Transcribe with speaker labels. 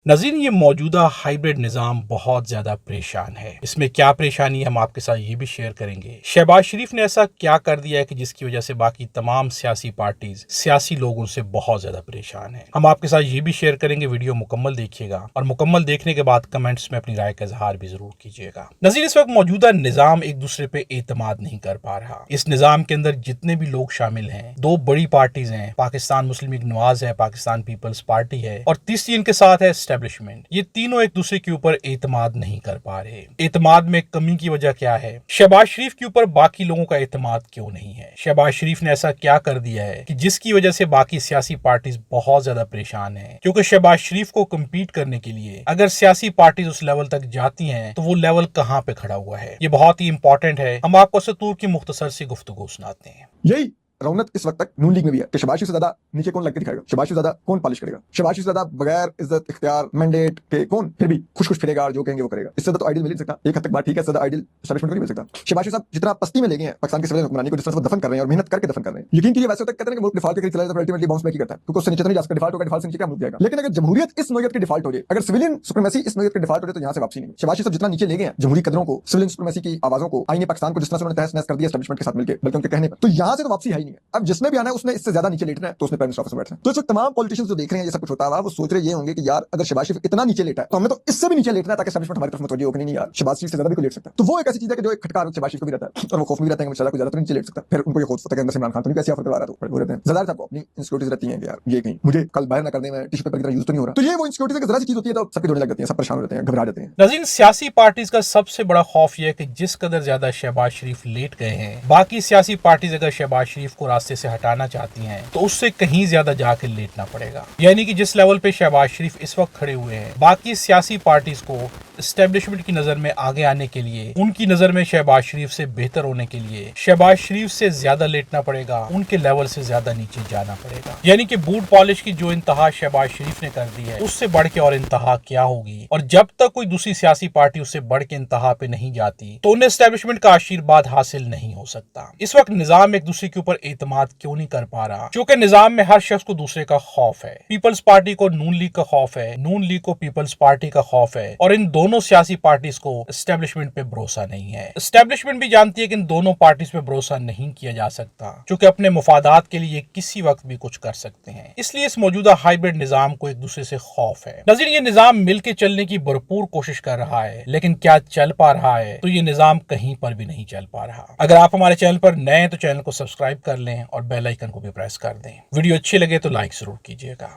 Speaker 1: नज़ीर, ये मौजूदा हाइब्रिड निज़ाम बहुत ज़्यादा परेशान है। इसमें क्या परेशानी है हम आपके साथ ये भी शेयर करेंगे। शहबाज शरीफ ने ऐसा क्या कर दिया है कि जिसकी वजह से बाकी तमाम सियासी पार्टीज, सियासी लोग उनसे बहुत ज़्यादा परेशान हैं। हम आपके साथ ये भी शेयर करेंगे। वीडियो मुकम्मल देखिएगा और मुकम्मल देखने के बाद कमेंट्स में अपनी राय का इजहार भी जरूर कीजिएगा। नज़ीर, इस वक्त मौजूदा निज़ाम एक दूसरे पे एतमाद नहीं कर पा रहा। इस निज़ाम के अंदर जितने भी लोग शामिल हैं, दो बड़ी पार्टीज हैं, पाकिस्तान मुस्लिम लीग नवाज है, पाकिस्तान पीपल्स पार्टी है और तीसरी इनके साथ है एस्टेब्लिशमेंट। ये तीनों एक दूसरे के ऊपर एतमाद नहीं कर पा रहे। एतमाद में कमी की वजह क्या है? शहबाज शरीफ के ऊपर बाकी लोगों का एतमाद क्यों नहीं है? शहबाज शरीफ ने ऐसा क्या कर दिया है कि जिसकी वजह से बाकी सियासी पार्टीज बहुत ज्यादा परेशान हैं? क्योंकि शहबाज शरीफ को कम्पीट करने के लिए अगर सियासी पार्टीज उस लेवल तक जाती हैं तो वो लेवल कहाँ पे खड़ा हुआ है? ये बहुत ही इंपॉर्टेंट है। हम आपको सतूर की मुख्तसर सी गुफ्तगू सुनाते हैं।
Speaker 2: यही रौनक इस वक्त तक नून लीग में भी है कि शहबाज शरीफ से ज्यादा नीचे कौन लगके दिखाएगा, शहबाज शरीफ से ज्यादा कौन पॉलिश करेगा, शहबाज शरीफ से ज्यादा बगैर इज्जत इख्तियार मैंडेट के कौन फिर भी खुश खुश फिरेगा और जो कहेंगे वो करेगा। इससे तो आइडियल मिल नहीं सकता। एक हद तक बात ठीक है, ज्यादा आइडियल एस्टैब्लिशमेंट नहीं मिल सकता। शहबाज शरीफ साहब जितना पस्ती में ले गए हैं पाकिस्तान के सिविल हुक्मरानी को, जिस तरह से दफन कर रहे हैं और मेहनत करके दफन कर रहे हैं, यकीन कीजिए वैसे तक कहते हैं कि मुल्क डिफॉल्ट के करीब चला जाता है, अल्टीमेटली बाउंस बैक ही करता है, क्योंकि उससे नीचे तो नहीं जा सकता। डिफॉल्ट होगा, डिफॉल्ट से नीचे क्या मुल्क जाएगा। लेकिन अगर जमहूरियत इस नोयत की डिफॉल्ट हो जाए, अगर सिविलियन सुप्रीमेसी इस नोयत की डिफॉल्ट हो जाए तो यहाँ से वापसी नहीं। शहबाज शरीफ साहब जितना नीचे ले गए हैं जमहूरी कदरों को, सिविलियन सुप्रीमेसी की आवाजों को, आईने पाकिस्तान को जिस तरह से उन्होंने तहस नहस कर दिया एस्टैब्लिशमेंट के साथ मिलकर, बल्कि उनके कहने पर, तो यहाँ से तो वापसी है ही नहीं है। अब जिसने भी आना है उसने इससे ज्यादा नीचे लेटना है, तो उसने प्राइम मिनिस्टर ऑफिस में बैठना है। तो इस वक्त तमाम पॉलिटिशियंस जो देख रहे हैं ये सब कुछ होता है, वो सोच रहे ये होंगे कि यार अगर शहबाज शरीफ इतना नीचे लेटा है तो हमें तो इससे भी नीचे लेटना है ताकि एस्टैब्लिशमेंट हमारी तरफ मुतवज्जो हो कि नहीं यार शहबाज शरीफ से ज्यादा भी कोई लेट सकता है। तो वो एक ऐसी चीज है कि जो एक खटकार शहबाज शरीफ को भी रहता है और वो खौफ में भी रहता है कि शायद कोई ज्यादा तो नीचे लेट सकता है। फिर उनको ये खौफ होता है कि अंदर से इमरान खान तो नहीं कैसे ऑफर करवा रहा, तो बड़े रहते हैं। ज़्यादा सबको अपनी इनसिक्योरिटीज रहती हैं कि यार ये कहीं मुझे कल बाहर ना कर दे, मैं टिश्यू पेपर की तरह यूज तो नहीं हो रहा। तो ये वो इनसिक्योरिटीज जरा सी चीज होती है तो सबके होने लग जाती है, सब परेशान रहते हैं, घबरा जाते हैं।
Speaker 1: नज़ीर, सियासी पार्टीज का सबसे बड़ा खौफ यह है कि जिस कदर ज्यादा शहबाज शरीफ लेट गए हैं, बाकी सियासी पार्टीज अगर शहबाज शरीफ को रास्ते से हटाना चाहती हैं तो उससे कहीं ज्यादा जाकर लेटना पड़ेगा। यानी कि जिस लेवल पे शहबाज शरीफ इस वक्त खड़े हुए हैं, बाकी सियासी पार्टीज को एस्टेब्लिशमेंट की नजर में आगे आने के लिए, उनकी नजर में शहबाज शरीफ से बेहतर होने के लिए शहबाज शरीफ से ज्यादा लेटना पड़ेगा, उनके लेवल से ज्यादा नीचे जाना पड़ेगा। यानी कि बूट पॉलिश की जो इंतहा शहबाज शरीफ ने कर दी है, उससे बढ़ के और इंतहा क्या होगी। और जब तक कोई दूसरी सियासी पार्टी उससे बढ़ के इंतहा पे नहीं जाती तो उन्हें एस्टेब्लिशमेंट का आशीर्वाद हासिल नहीं हो सकता। इस वक्त निजाम एक दूसरे के ऊपर एतमाद क्यों नहीं कर पा रहा? क्योंकि निजाम में हर शख्स को दूसरे का खौफ है। पीपल्स पार्टी को नून लीग का खौफ है, नून लीग को पीपल्स पार्टी का खौफ है और इन दोनों सियासी पार्टीज को एस्टेब्लिशमेंट पे भरोसा नहीं है। एस्टेब्लिशमेंट भी जानती है कि इन दोनों पार्टीज पे भरोसा नहीं किया जा सकता, क्योंकि अपने मुफादात के लिए किसी वक्त भी कुछ कर सकते हैं। इसलिए इस मौजूदा हाइब्रिड निजाम को एक दूसरे से खौफ है। नज़ीर, ये निजाम मिलकर चलने की भरपूर कोशिश कर रहा है, लेकिन क्या चल पा रहा है? तो ये निजाम कहीं पर भी नहीं चल पा रहा। अगर आप हमारे चैनल पर नए हैं तो चैनल को सब्सक्राइब कर लें और बेल आइकन को भी प्रेस कर दें। वीडियो अच्छी लगे तो लाइक जरूर कीजिएगा।